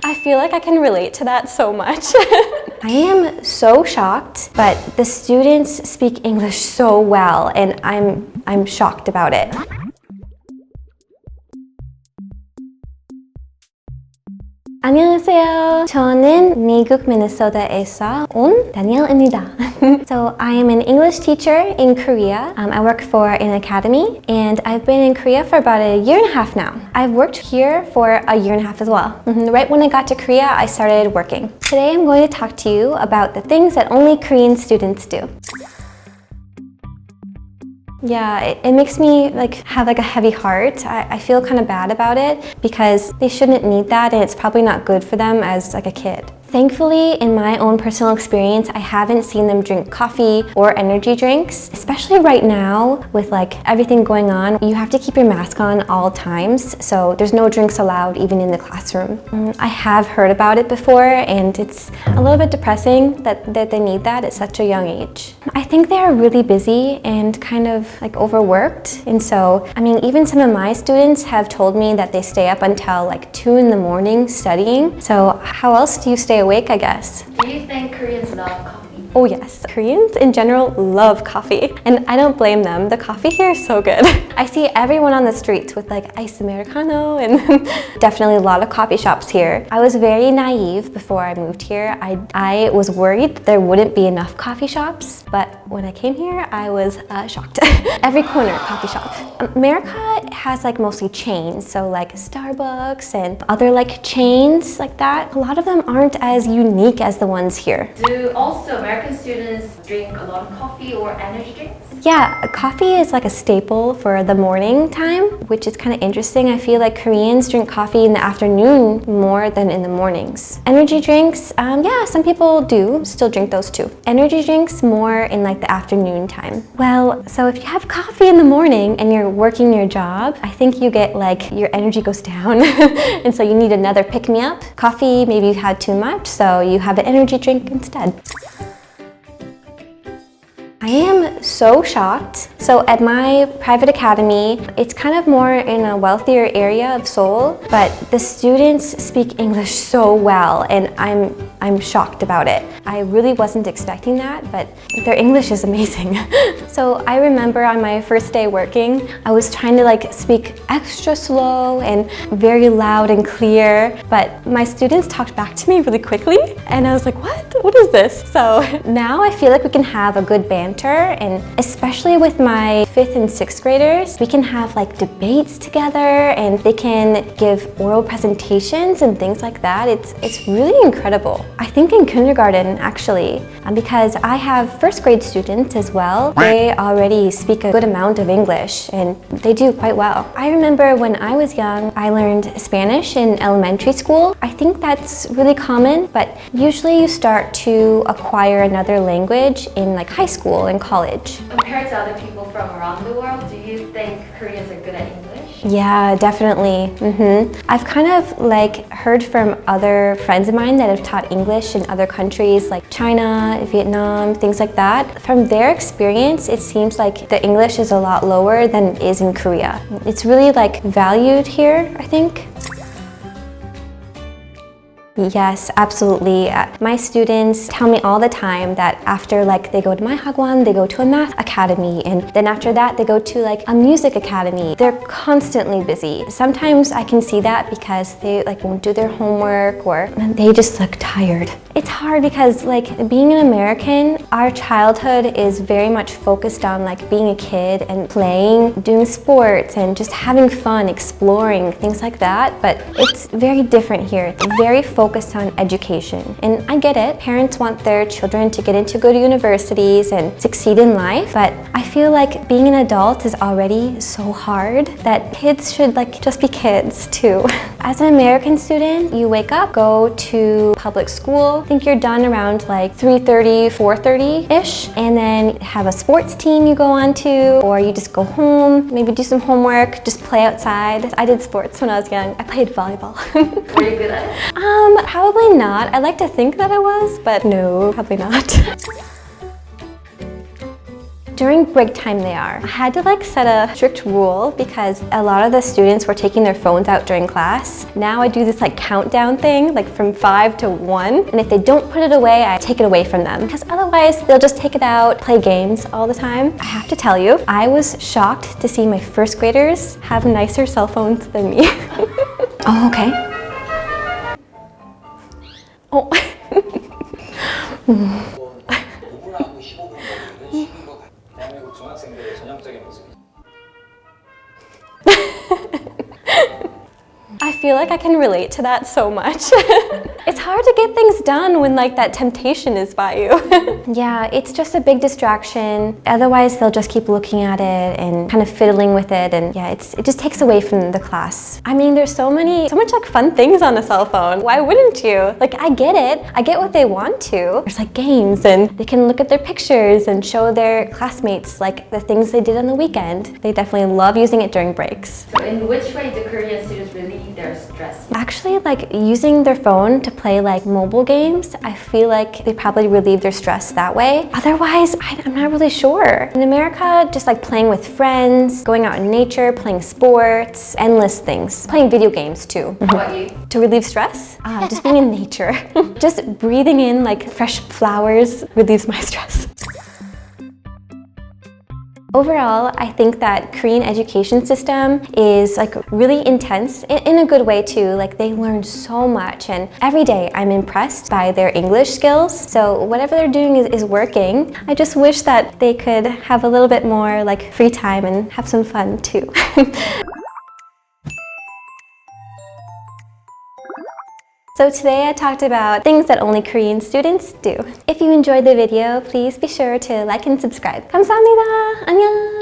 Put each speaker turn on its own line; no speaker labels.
I feel like I can relate to that so much. I am so shocked, but the students speak English so well, and I'm shocked about it. 안녕하세요. 저는 미국 미네소타에서 온 다니엘입니다. So I am an English teacher in Korea. I work for an academy, and I've been in Korea for about a year and a half now. I've worked here for a year and a half as well. Right when I got to Korea, I started working. Today I'm going to talk to you about the things that only Korean students do. Yeah, it makes me have a heavy heart. I feel kind of bad about it because they shouldn't need that, and it's probably not good for them as a kid. Thankfully, in my own personal experience, I haven't seen them drink coffee or energy drinks. Especially right now with everything going on, you have to keep your mask on all times, so there's no drinks allowed even in the classroom. I have heard about it before, and it's a little bit depressing that they need that at such a young age. I think they are really busy and kind of overworked, and so, even some of my students have told me that they stay up until 2 in the morning studying. So how else do you stay awake, I guess?
Do you think Koreans love coffee?
Oh yes, Koreans in general love coffee, and I don't blame them. The coffee here is so good. I see everyone on the streets with iced Americano, and definitely a lot of coffee shops here. I was very naive before I moved here. I was worried that there wouldn't be enough coffee shops, but when I came here, I was shocked. Every corner, coffee shop. America has mostly chains, so Starbucks and other chains like that. A lot of them aren't as unique as the ones here.
Do also American students drink a lot of coffee or energy drinks?
Yeah, coffee is a staple for the morning time, which is kind of interesting. I feel like Koreans drink coffee in the afternoon more than in the mornings. Energy drinks, yeah, some people do still drink those too. Energy drinks more in the afternoon time. Well, so if you have coffee in the morning and you're working your job, I think you get your energy goes down and so you need another pick-me-up. Coffee, maybe you had too much, so you have an energy drink instead. I am so shocked. So at my private academy, it's kind of more in a wealthier area of Seoul, but the students speak English so well, and I'm shocked about it. I really wasn't expecting that, but their English is amazing. So I remember on my first day working, I was trying to speak extra slow and very loud and clear, but my students talked back to me really quickly, and I was like, what is this? So now I feel like we can have a good banter, and especially with my 5th and 6th graders, we can have debates together, and they can give oral presentations and things like that. It's really incredible. I think in kindergarten actually, because I have 1st grade students as well, they already speak a good amount of English and they do quite well. I remember when I was young, I learned Spanish in elementary school. I think that's really common, but usually you start to acquire another language in high school and college.
Compared to other people from around the world, do you think Koreans are good at English?
Yeah, definitely. I've kind of heard from other friends of mine that have taught English in other countries like China, Vietnam, things like that. From their experience, it seems like the English is a lot lower than it is in Korea. It's really valued here, I think. Yes, absolutely. My students tell me all the time that after they go to my hagwon, they go to a math academy, and then after that they go to a music academy. They're constantly busy. Sometimes I can see that because they won't do their homework or they just look tired. It's hard because being an American, our childhood is very much focused on being a kid and playing, doing sports and just having fun, exploring, things like that. But it's very different here. It's very focused on education. And I get it. Parents want their children to get into good universities and succeed in life. But I feel being an adult is already so hard that kids should just be kids too. As an American student, you wake up, go to public school. I think you're done around 3:30, 4:30-ish, and then have a sports team you go on to, or you just go home, maybe do some homework, just play outside. I did sports when I was young. I played volleyball.
Were you good at it?
Probably not. I like to think that I was, but no, probably not. during break time they are. I had to like set a strict rule because a lot of the students were taking their phones out during class. Now I do this like countdown thing, like from 5 to 1. And if they don't put it away, I take it away from them because otherwise they'll just take it out, play games all the time. I have to tell you, I was shocked to see my first graders have nicer cell phones than me. Oh, okay. Oh.
5분하고 15분 걸리는 12거 대한민국 중학생들의 전형적인 모습이죠.
I feel like I can relate to that so much. It's hard to get things done when like that temptation is by you. Yeah, it's just a big distraction. Otherwise, they'll just keep looking at it and kind of fiddling with it, and yeah, it just takes away from the class. I mean, there's so much like fun things on a cell phone. Why wouldn't you? Like, I get it. I get what they want to. There's like games, and they can look at their pictures and show their classmates like the things they did on the weekend. They definitely love using it during breaks.
So in which way do Korean students relieve their stress?
Actually, like using their phone to play like mobile games, I feel like they probably relieve their stress that way. Otherwise, I'm not really sure. In America, just like playing with friends, going out in nature, playing sports, endless things. Playing video games too.
How about you?
To relieve stress? Just being in nature. Just breathing in like fresh flowers relieves my stress. Overall, I think that Korean education system is like really intense in a good way too. Like they learn so much, and every day I'm impressed by their English skills. So whatever they're doing is working. I just wish that they could have a little bit more like free time and have some fun too. So today I talked about things that only Korean students do. If you enjoyed the video, please be sure to like and subscribe. 감사합니다. 안녕.